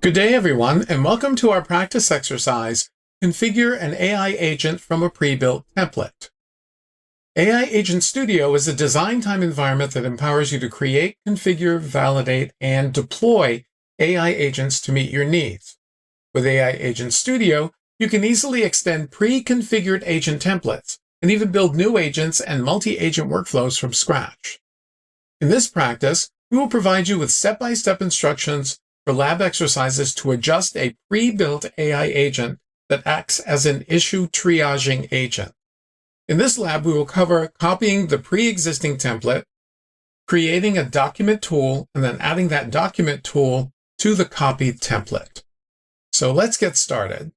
Good day, everyone, and welcome to our practice exercise, Configure an AI Agent from a Pre-Built Template. AI Agent Studio is a design time environment that empowers you to create, configure, validate, and deploy AI agents to meet your needs. With AI Agent Studio, you can easily extend pre-configured agent templates and even build new agents and multi-agent workflows from scratch. In this practice, we will provide you with step-by-step instructions for lab exercises to adjust a pre-built AI agent that acts as an issue triaging agent. In this lab, we will cover copying the pre-existing template, creating a document tool, and then adding that document tool to the copied template. So let's get started.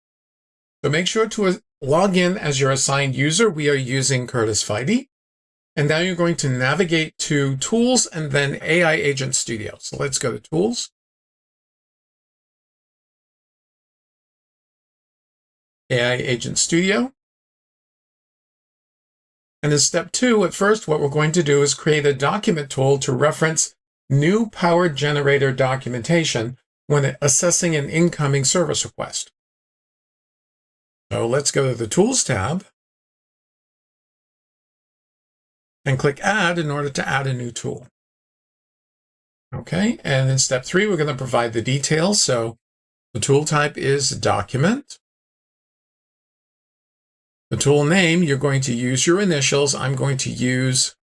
So make sure to log in as your assigned user. We are using Curtis Fidey. And now you're going to navigate to Tools and then AI Agent Studio. So let's go to Tools. AI Agent Studio. And in step 2, at first, what we're going to do is create a document tool to reference new power generator documentation when assessing an incoming service request. So let's go to the Tools tab and click Add in order to add a new tool. Okay, and in step 3, we're going to provide the details. So the tool type is Document. The tool name, you're going to use your initials. I'm going to use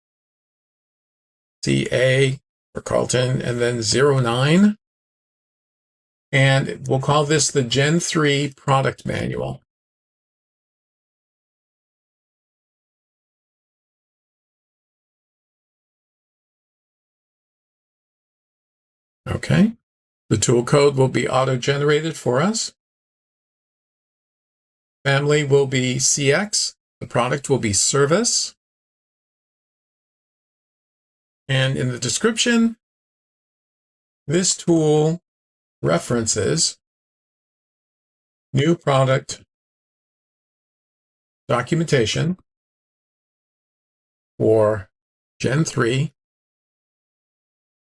CA for Carlton and then 09. And we'll call this the Gen 3 Product Manual. Okay, the tool code will be auto-generated for us. Family will be CX. The product will be service. And in the description, this tool references new product documentation for Gen 3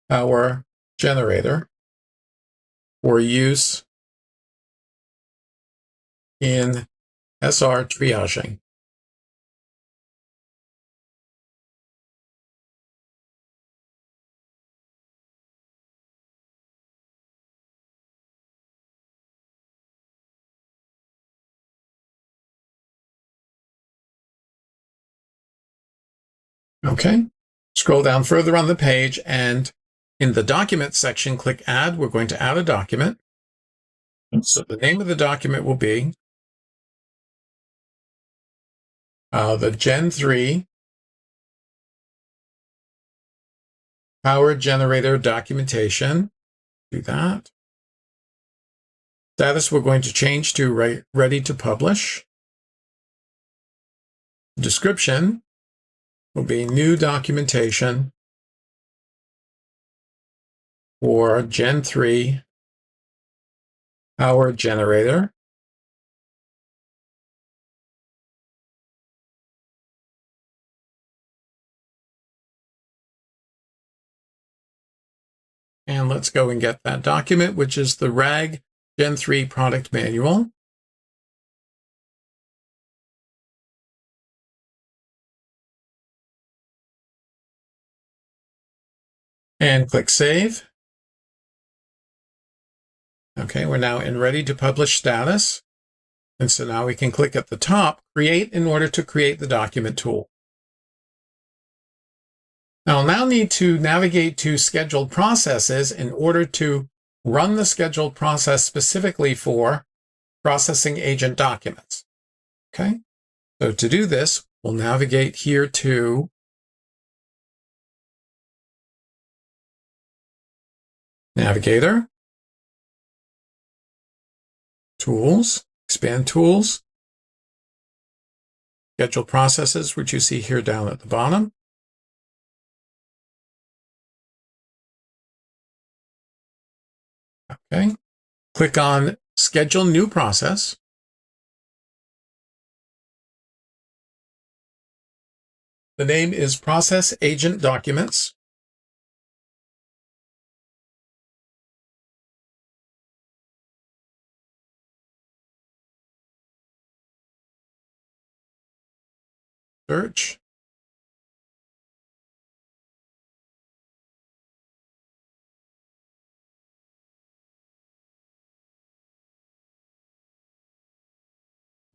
power generator for use in SR triaging. Okay, scroll down further on the page and in the document section, click Add. We're going to add a document. So the name of the document will be the Gen 3 power generator documentation. Do that. Status we're going to change to ready to publish. Description will be new documentation for Gen 3 power generator. And let's go and get that document, which is the RAG Gen 3 Product Manual. And click Save. Okay, we're now in Ready to Publish status. And so now we can click at the top, Create, in order to create the document tool. Now I'll now need to navigate to Scheduled Processes in order to run the scheduled process specifically for processing agent documents. Okay, so to do this, we'll navigate here to Navigator, Tools, Expand Tools, Scheduled Processes, which you see here down at the bottom. Okay, click on Schedule New Process. The name is Process Agent Documents. Search.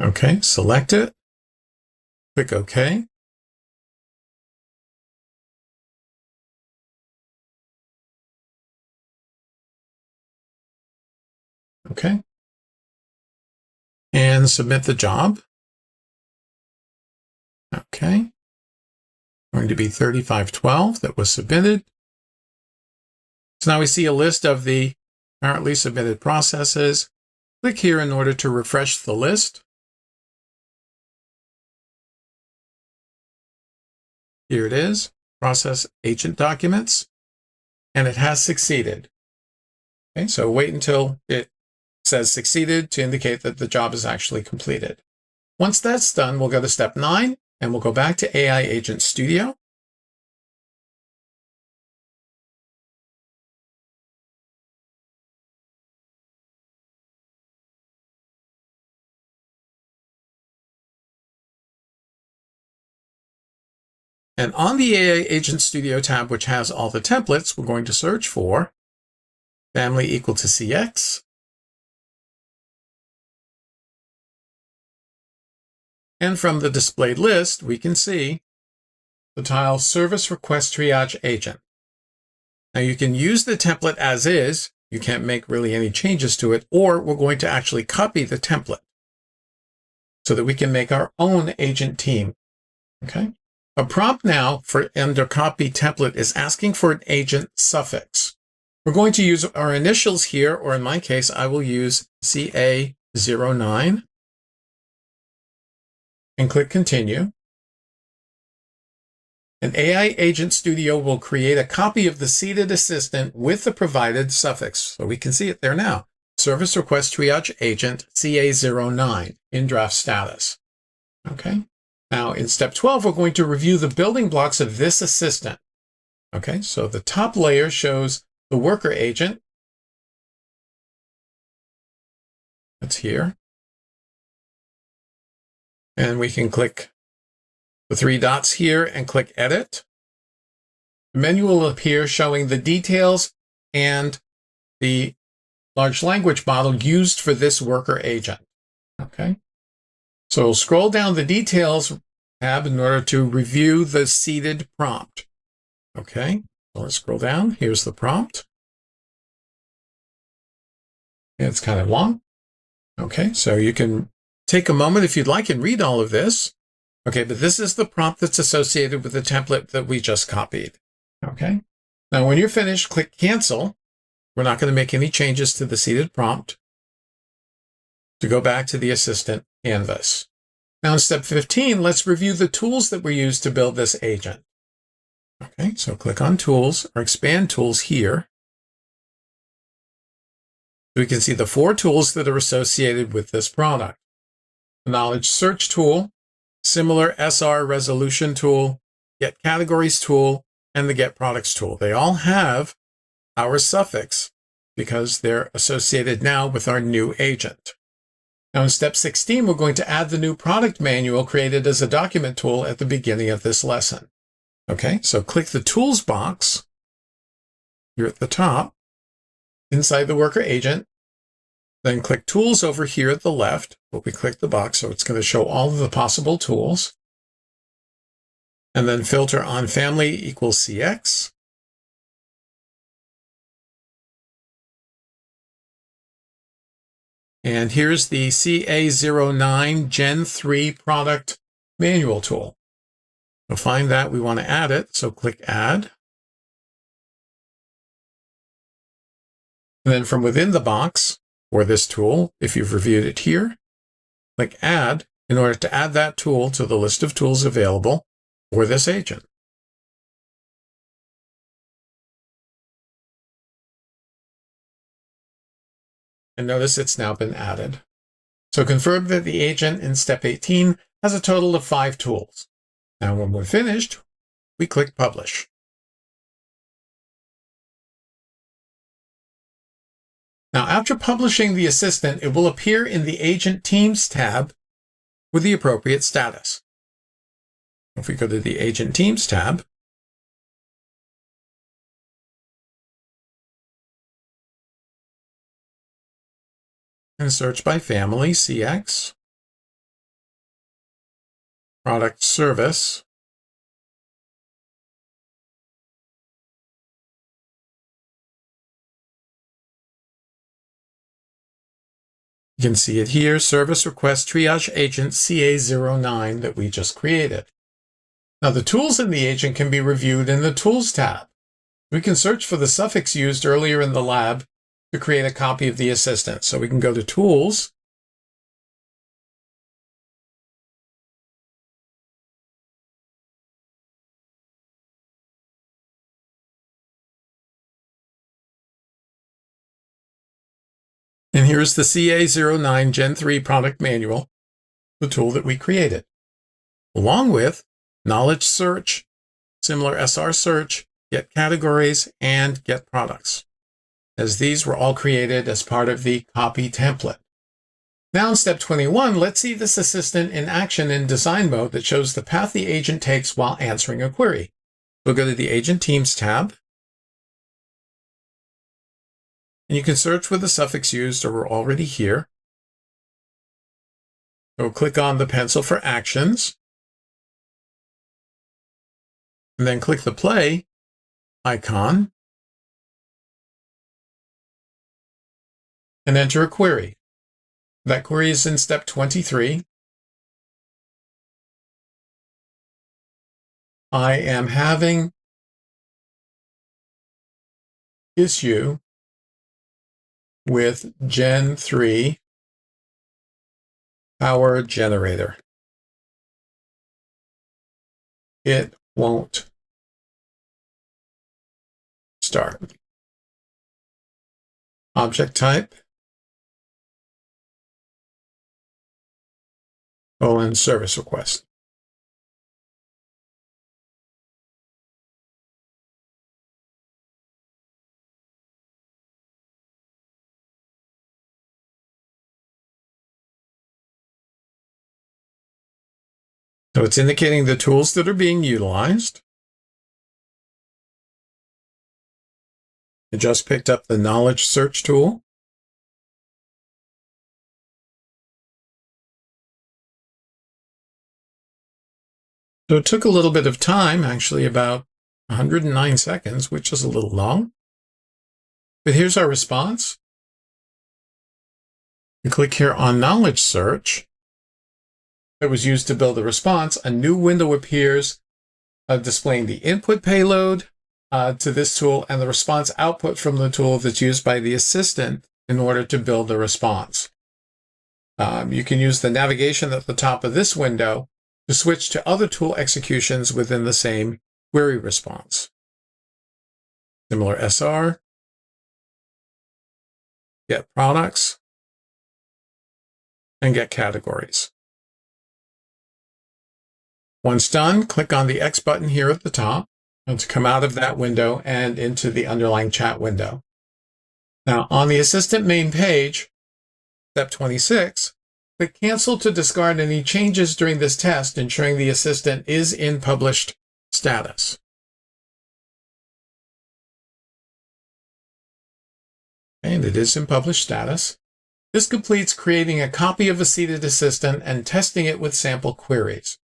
Okay, select it. Click OK. Okay. And submit the job. Okay. Going to be 3512 that was submitted. So now we see a list of the currently submitted processes. Click here in order to refresh the list. Here it is, process agent documents, and it has succeeded. Okay, so wait until it says succeeded to indicate that the job is actually completed. Once that's done, we'll go to step 9, and we'll go back to AI Agent Studio. And on the AI Agent Studio tab, which has all the templates, we're going to search for family equal to CX. And from the displayed list, we can see the tile Service Request Triage Agent. Now you can use the template as is. You can't make really any changes to it, or we're going to actually copy the template so that we can make our own agent team. Okay. A prompt now for under copy template is asking for an agent suffix. We're going to use our initials here, or in my case, I will use CA09 and click continue. And AI Agent Studio will create a copy of the seated assistant with the provided suffix. So we can see it there now. Service Request Triage Agent CA09 in draft status. Okay. Now in step 12, we're going to review the building blocks of this assistant. Okay, so the top layer shows the worker agent. That's here. And we can click the 3 dots here and click Edit. The menu will appear showing the details and the large language model used for this worker agent. Okay. So we'll scroll down the Details tab in order to review the seated prompt. Okay, so let's scroll down. Here's the prompt. It's kind of long. Okay, so you can take a moment if you'd like and read all of this. Okay, but this is the prompt that's associated with the template that we just copied. Okay, now when you're finished, click Cancel. We're not going to make any changes to the seated prompt to go back to the assistant canvas. Now in step 15, let's review the tools that were used to build this agent. Okay, so click on Tools or Expand Tools here. We can see the 4 tools that are associated with this product. The Knowledge Search tool, Similar SR Resolution tool, Get Categories tool, and the Get Products tool. They all have our suffix because they're associated now with our new agent. Now in step 16, we're going to add the new product manual created as a document tool at the beginning of this lesson. Okay, so click the Tools box here at the top inside the worker agent. Then click Tools over here at the left, but we click the box, so it's going to show all of the possible tools. And then filter on Family equals CX. And here's the CA09 Gen 3 product manual tool. To find that, we want to add it, so click Add. And then from within the box for this tool, if you've reviewed it here, click Add in order to add that tool to the list of tools available for this agent. And notice it's now been added. So confirm that the agent in step 18 has a total of 5 tools. Now when we're finished, we click Publish. Now after publishing the assistant, it will appear in the Agent Teams tab with the appropriate status. If we go to the Agent Teams tab, and search by family, CX, product service, you can see it here, Service Request Triage Agent CA09 that we just created. Now the tools in the agent can be reviewed in the Tools tab. We can search for the suffix used earlier in the lab to create a copy of the assistant. So we can go to Tools, and here's the CA09 Gen 3 product manual, the tool that we created, along with knowledge search, similar SR search, get categories, and get products, as these were all created as part of the copy template. Now in step 21, let's see this assistant in action in design mode that shows the path the agent takes while answering a query. We'll go to the Agent Teams tab, and you can search for the suffix used, or we're already here. So click on the pencil for actions, and then click the play icon, and enter a query. That query is in step 23. I am having issue with Gen 3 power generator. It won't start. Object type, service request. So it's indicating the tools that are being utilized. I just picked up the knowledge search tool. So it took a little bit of time, actually about 109 seconds, which is a little long. But here's our response. You click here on knowledge search that was used to build the response. A new window appears displaying the input payload to this tool and the response output from the tool that's used by the assistant in order to build the response. You can use the navigation at the top of this window to switch to other tool executions within the same query response. Similar SR, get products, and get categories. Once done, click on the X button here at the top to come out of that window and into the underlying chat window. Now, on the Assistant main page, step 26, click Cancel to discard any changes during this test, ensuring the Assistant is in published status. And it is in published status. This completes creating a copy of a seated assistant and testing it with sample queries.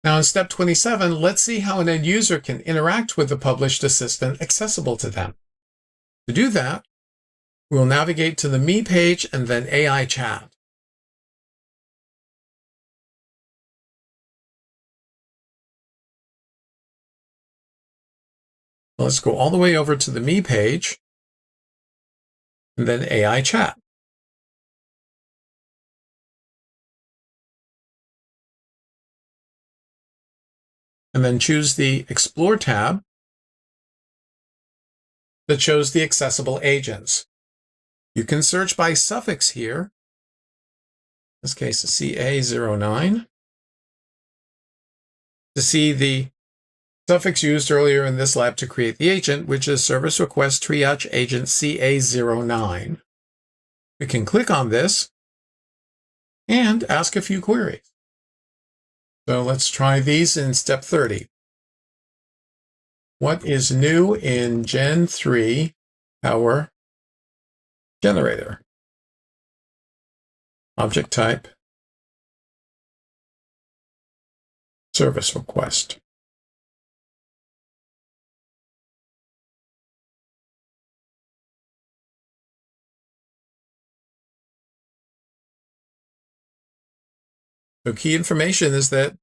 Now in step 27, let's see how an end user can interact with the published assistant accessible to them. To do that, we'll navigate to the Me page and then AI Chat. Let's go all the way over to the Me page and then AI Chat. And then choose the Explore tab that shows the accessible agents. You can search by suffix here. In this case, CA09, to see the suffix used earlier in this lab to create the agent, which is Service Request Triage Agent CA09. We can click on this and ask a few queries. So let's try these in step 30. What is new in Gen 3 Power Generator? Object type, service request. So key information is that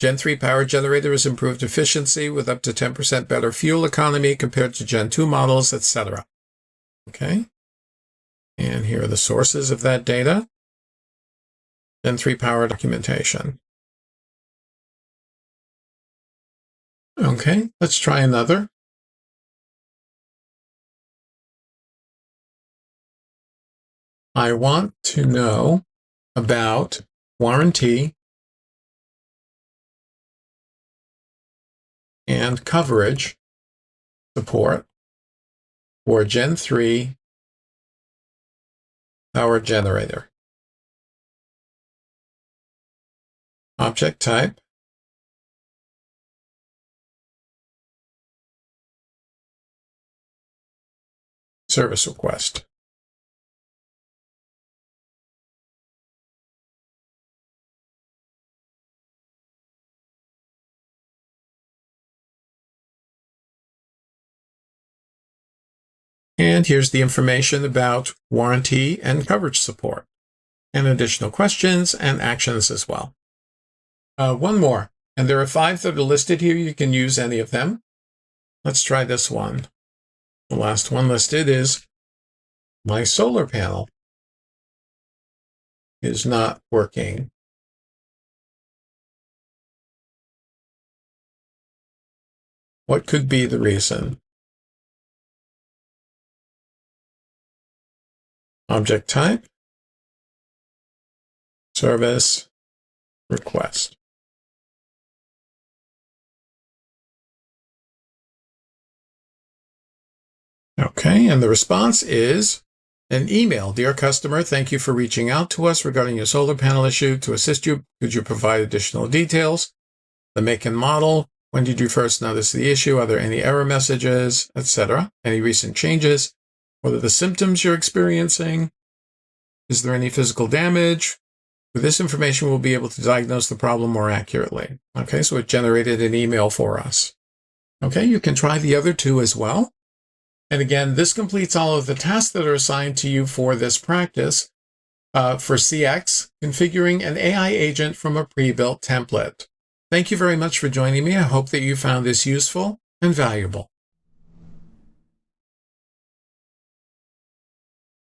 Gen 3 power generator has improved efficiency with up to 10% better fuel economy compared to Gen 2 models, etc. Okay. And here are the sources of that data. Gen 3 power documentation. Okay, let's try another. I want to know about warranty and coverage support for Gen 3 power generator. Object type, service request. And here's the information about warranty and coverage support, and additional questions and actions as well. One more, and there are 5 that are listed here. You can use any of them. Let's try this one. The last one listed is my solar panel is not working. What could be the reason? Object type, service request. Okay, and the response is an email. Dear customer, thank you for reaching out to us regarding your solar panel issue. To assist you, could you provide additional details? The make and model. When did you first notice the issue? Are there any error messages, etc.? Any recent changes? What are the symptoms you're experiencing? Is there any physical damage? With this information, we'll be able to diagnose the problem more accurately. Okay, so it generated an email for us. Okay, you can try the other 2 as well. And again, this completes all of the tasks that are assigned to you for this practice. For CX, configuring an AI agent from a pre-built template. Thank you very much for joining me. I hope that you found this useful and valuable.